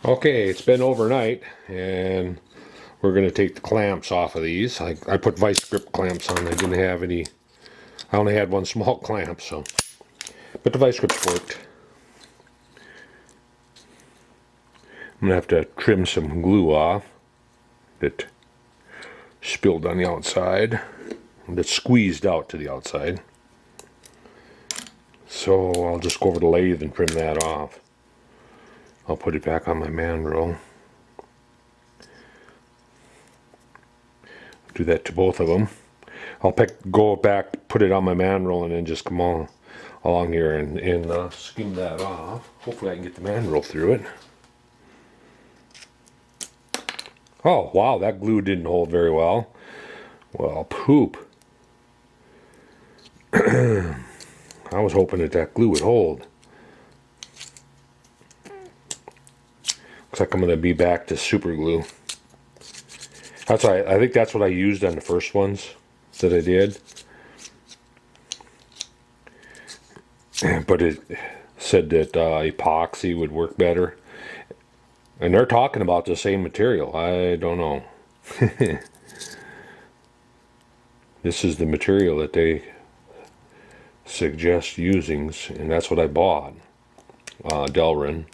Okay, it's been overnight, and we're going to take the clamps off of these. I put vice grip clamps on. I didn't have any. I only had one small clamp, so. But the vice grips worked. I'm going to have to trim some glue off that spilled on the outside, that squeezed out to the outside. So I'll just go over the lathe and trim that off. I'll put it back on my mandrel. Do that to both of them. I'll go back, put it on my mandrel, and then just come along here and skim that off. Hopefully I can get the mandrel through it. Oh, wow, that glue didn't hold very well. Well, poop. I was hoping that glue would hold. Looks like I'm going to be back to super glue. I think that's what I used on the first ones that I did. But it said that epoxy would work better. And they're talking about the same material. I don't know. This is the material that they suggest using, and that's what I bought. Delrin.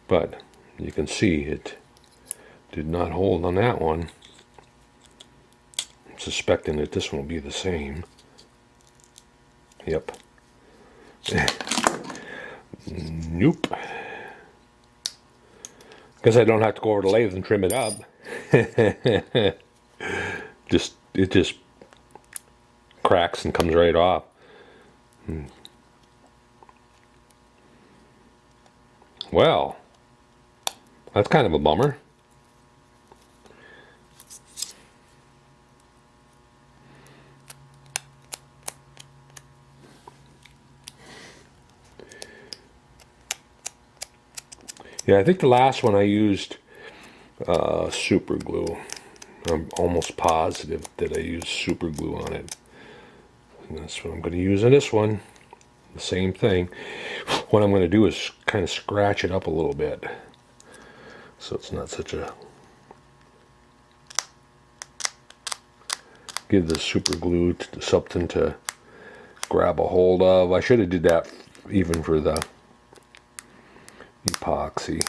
But you can see it did not hold on that one. I'm suspecting that this one will be the same. Yep. Nope. Because I don't have to go over the lathe and trim it up. It just cracks and comes right off. Well, that's kind of a bummer. Yeah, I think the last one I used super glue. I'm almost positive that I used super glue on it. And that's what I'm going to use on this one. The same thing. What I'm going to do is kind of scratch it up a little bit, so it's not such a... Give the super glue something to grab a hold of. I should have did that even for the epoxy.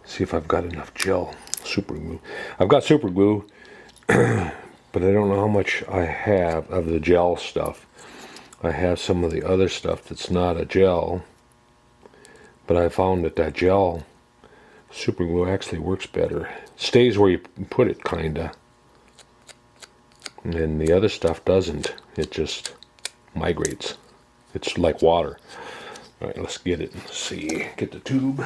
See if I've got enough gel super glue. I've got super glue, but I don't know how much I have of the gel stuff. I have some of the other stuff that's not a gel, but I found that gel super glue actually works better. It stays where you put it, kinda. And the other stuff doesn't. It just migrates. It's like water. All right, let's get it. Let's see. Get the tube.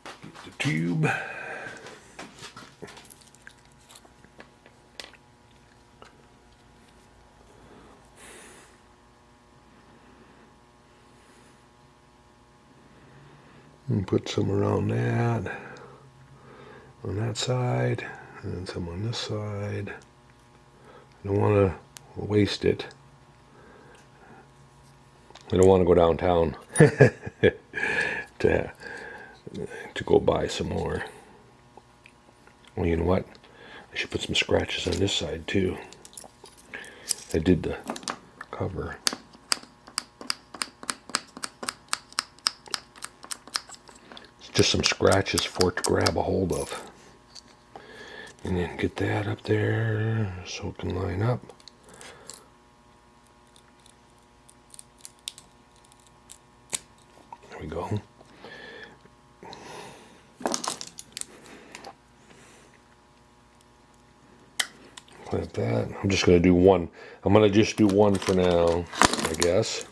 Get the tube. And put some around that. On that side. And then some on this side. I don't want to waste it. I don't want to go downtown to go buy some more. Well, you know what? I should put some scratches on this side too. I did the cover. It's just some scratches for it to grab a hold of. And then get that up there so it can line up. There we go. Clamp that. I'm just going to do one. I'm going to just do one for now, I guess.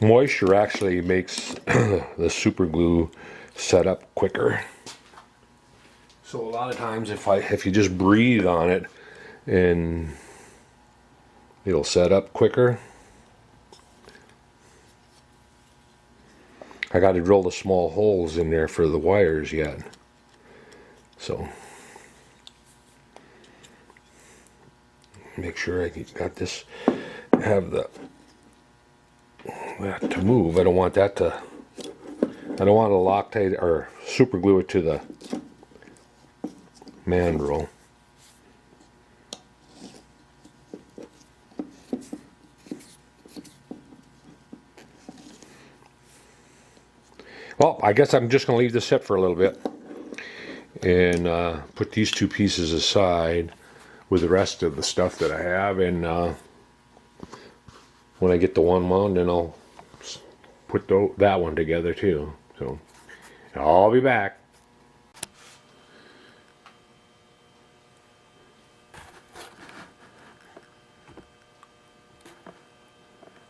Moisture actually makes the super glue set up quicker. So a lot of times if you just breathe on it, and it'll set up quicker. I got to drill the small holes in there for the wires yet. So make sure I got this, have that to move. I don't want that to, I don't want to Loctite or super glue it to the mandrel. Well, I guess I'm just going to leave this set for a little bit and put these two pieces aside with the rest of the stuff that I have, and when I get the one wound, then I'll put that one together too. So I'll be back.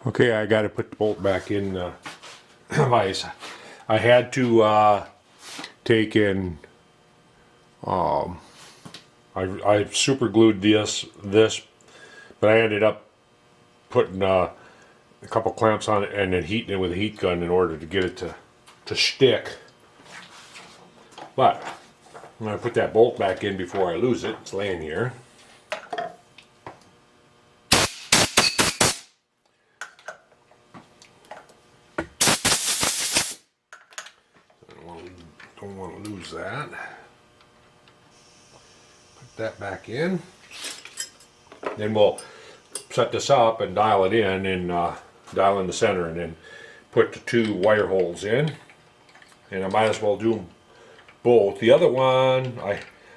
Okay, I got to put the bolt back in the vise. I had to take in, I super glued this, but I ended up putting a couple clamps on it and then heating it with a heat gun in order to get it to stick. But I'm going to put that bolt back in before I lose it. It's laying here. Don't want to lose that. Put that back in. Then we'll set this up and dial it in, and dial in the center, and then put the two wire holes in. And I might as well do them both. The other one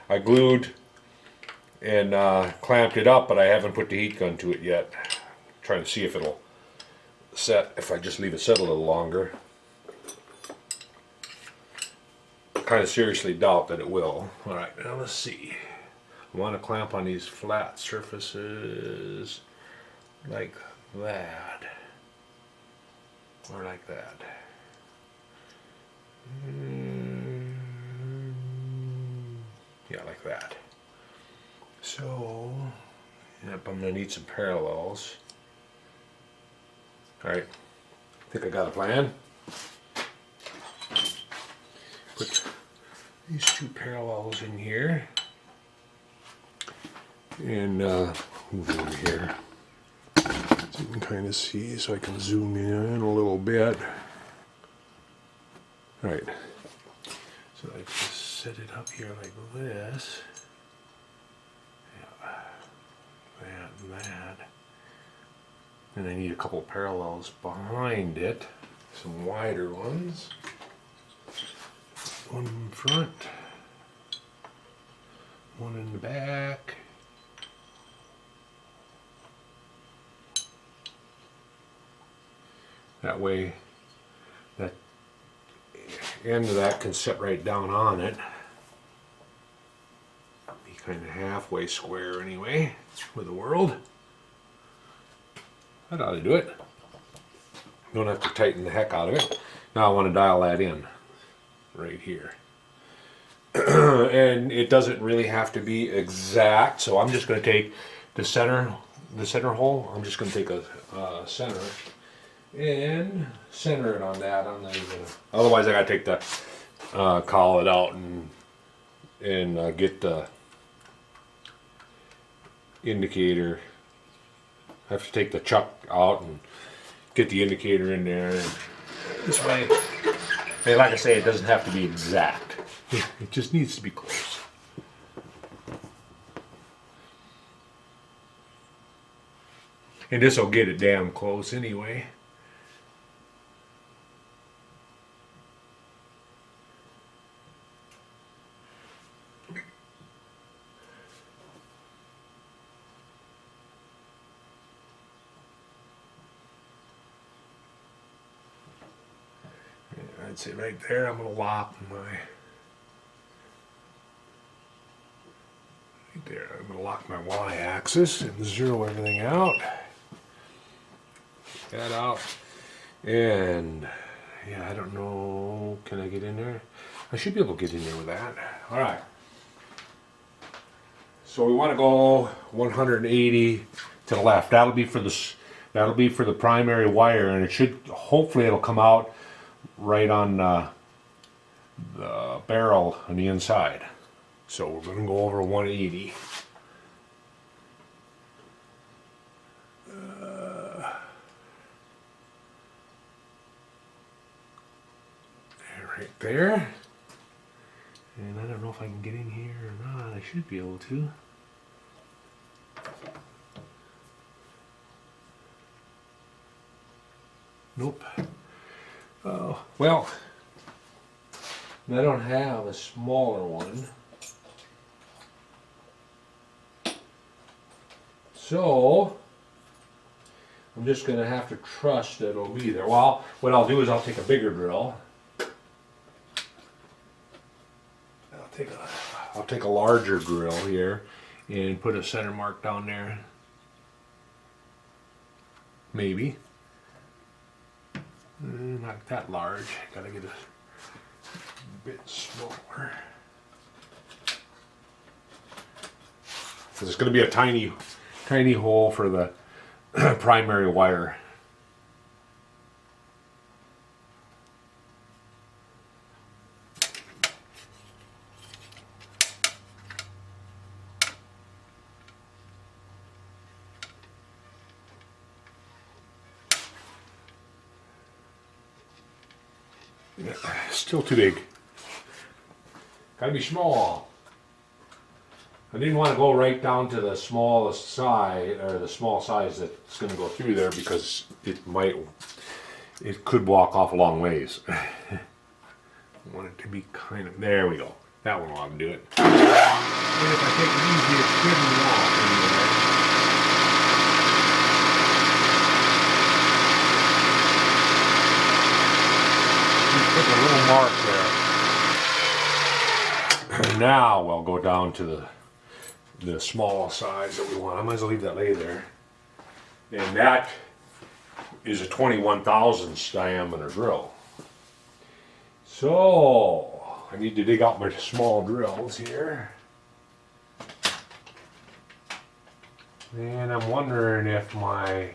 I glued and clamped it up, but I haven't put the heat gun to it yet. I'm trying to see if it'll set if I just leave it set a little longer. Kind of seriously doubt that it will. Alright, now let's see. I want to clamp on these flat surfaces like that, or like that. Yeah, like that. So, yep, I'm going to need some parallels. Alright, I think I got a plan. Put these two parallels in here, and move over here so you can kind of see, so I can zoom in a little bit. All right, so I just set it up here like this. Yeah, that and that. And I need a couple parallels behind it, some wider ones. One in front, one in the back. That way, that end of that can sit right down on it. Be kind of halfway square anyway with the world. That ought to do it. Don't have to tighten the heck out of it. Now I want to dial that in. Right here. And it doesn't really have to be exact, so I'm just going to take the center hole. I'm just going to take a center and center it on that. Otherwise I got to take the collet out and get the indicator. I have to take the chuck out and get the indicator in there. And this way. And like I say, it doesn't have to be exact. It just needs to be close. And this will get it damn close anyway. I'd say right there, I'm going to lock my, right there, I'm going to lock my y-axis and zero everything out. Take that out. And, yeah, I don't know, can I get in there? I should be able to get in there with that. All right. So we want to go 180 to the left. That'll be for the primary wire, and it should, hopefully it'll come out right on the barrel on the inside. So we're going to go over 180. Right there. And I don't know if I can get in here or not. I should be able to. Nope. Oh, well, I don't have a smaller one. So, I'm just going to have to trust that it'll be there. Well, what I'll do is I'll take a bigger drill. I'll take a larger drill here and put a center mark down there. Maybe. Not that large. Gotta get a bit smaller. Because it's going to be a tiny hole for the primary wire. Still too big. Gotta be small. I didn't want to go right down to the smallest size, or the small size that's going to go through there, because it could walk off a long ways. I want it to be kind of, there we go. That one will do it. And if I take it easy, it shouldn't walk anywhere. Put a little mark there. And now we'll go down to the small size that we want. I might as well leave that lay there. And that is a 21 thousandths diameter drill. So I need to dig out my small drills here. And I'm wondering if my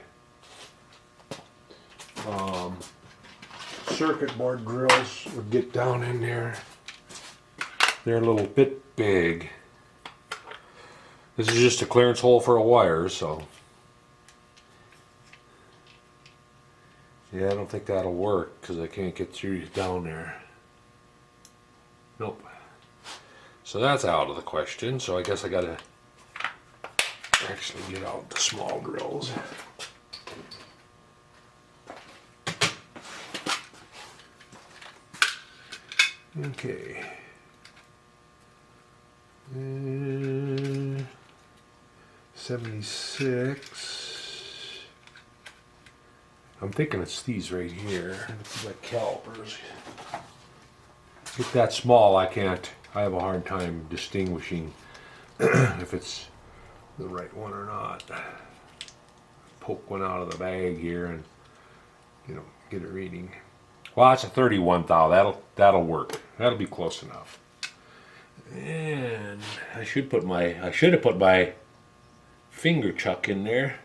circuit board drills would get down in there. They're a little bit big. This is just a clearance hole for a wire, so yeah, I don't think that'll work because I can't get through down there. Nope. So that's out of the question, so I guess I gotta actually get out the small drills. Okay. 76. I'm thinking it's these right here. Like calipers. Get that small, I have a hard time distinguishing if it's the right one or not. Poke one out of the bag here and get a reading. Well, that's a 31 thou. That'll work. That'll be close enough. And I should have put my finger chuck in there.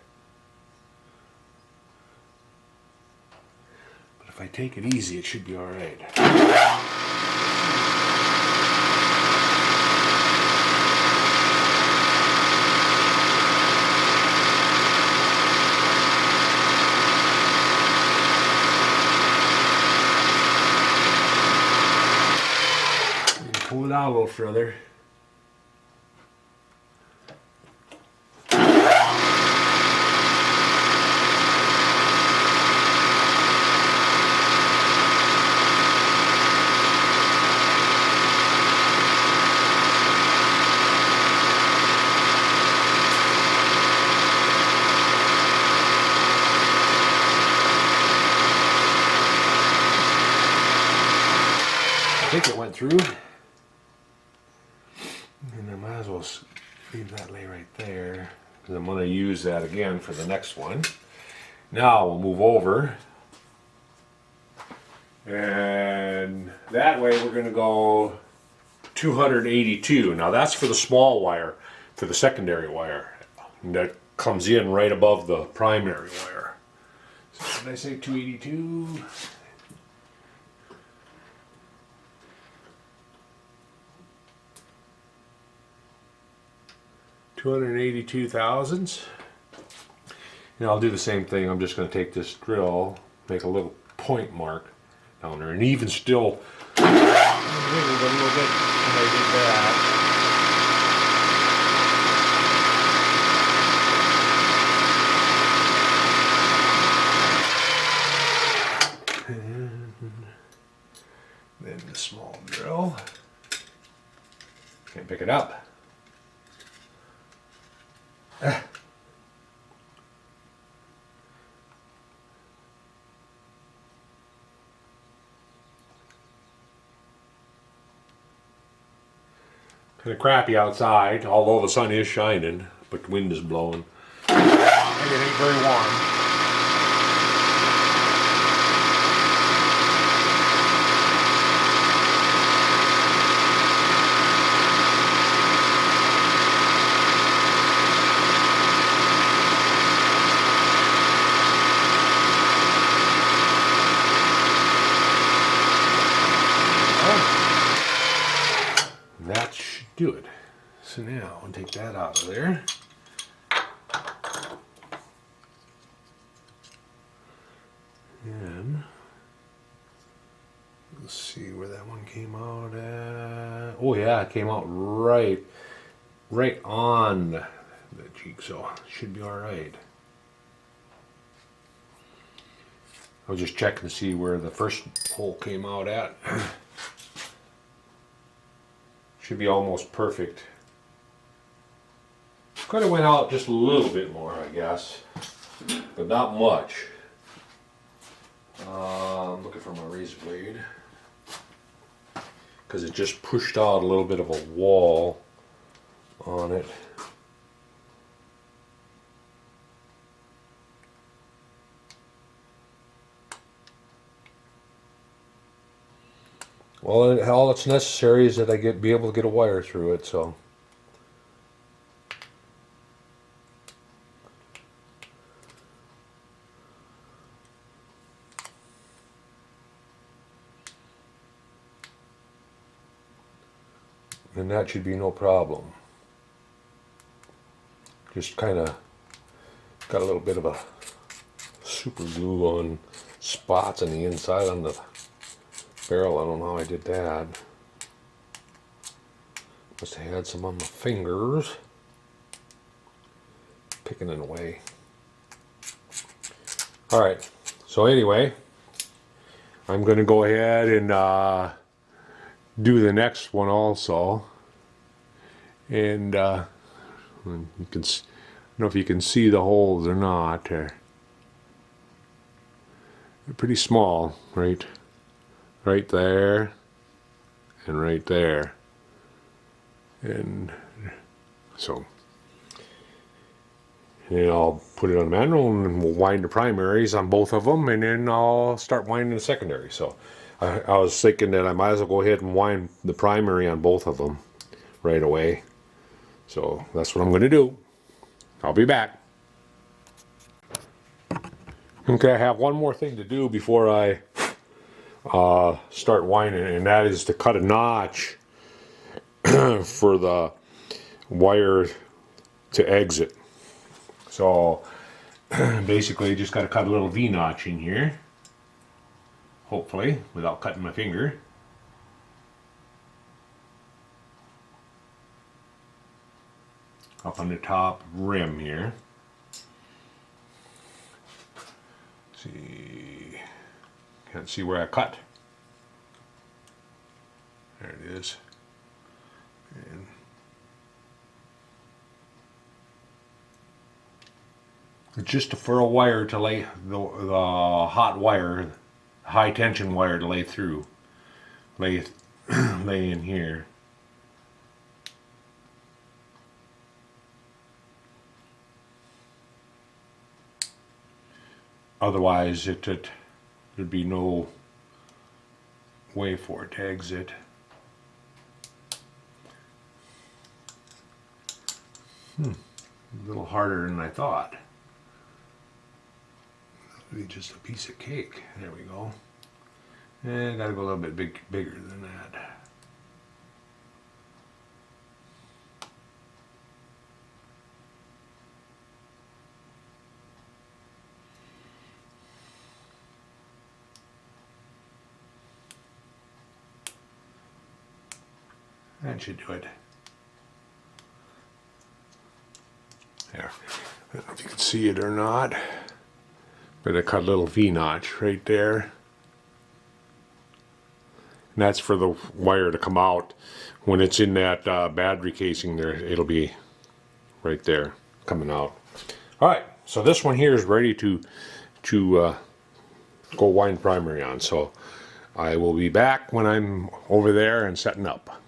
But if I take it easy, it should be all right. Pull it out a little further. I think it went through. And I might as well leave that lay right there, because I'm going to use that again for the next one. Now we'll move over, and that way we're going to go 282. Now that's for the small wire, for the secondary wire. And that comes in right above the primary wire. So did I say 282? 282 thousandths. And I'll do the same thing. I'm just going to take this drill, make a little point mark down there, and even still, I wiggled a little bit when I did that. And then the small drill. Can't pick it up. Kind of crappy outside, although the sun is shining, but the wind is blowing. And it ain't very warm. That should do it. So now I'll take that out of there. And let's see where that one came out at. Oh yeah, it came out right on the cheek, so it should be all right. I was just checking to see where the first hole came out at. Should be almost perfect. Could have went out just a little bit more, I guess, but not much. I'm looking for my razor blade because it just pushed out a little bit of a wall on it. Well, all that's necessary is that I be able to get a wire through it, so. And that should be no problem. Just kind of got a little bit of a super glue on spots on the inside on the barrel. I don't know how I did that. Must have had some on my fingers. Picking it away. Alright, so anyway, I'm going to go ahead and do the next one also. And you can, I don't know if you can see the holes or not. They're pretty small, right there and right there. And so, and then I'll put it on manual and we'll wind the primaries on both of them, and then I'll start winding the secondary. So I was thinking that I might as well go ahead and wind the primary on both of them right away. So that's what I'm going to do. I'll be back. Okay, I have one more thing to do before I start winding, and that is to cut a notch for the wire to exit. So basically just got to cut a little V-notch in here, hopefully without cutting my finger. Up on the top rim here. See, can't see where I cut. There it is. And it's just a furrow wire to lay the hot wire, high tension wire to lay through. Lay in here. Otherwise, there'd be no way for it to exit. A little harder than I thought. That'll be just a piece of cake. There we go. And gotta go a little bit bigger than that. That should do it. There. I don't know if you can see it or not, but I cut a little V-notch right there. And that's for the wire to come out. When it's in that battery casing there, it'll be right there coming out. Alright, so this one here is ready to go wind primary on. So I will be back when I'm over there and setting up.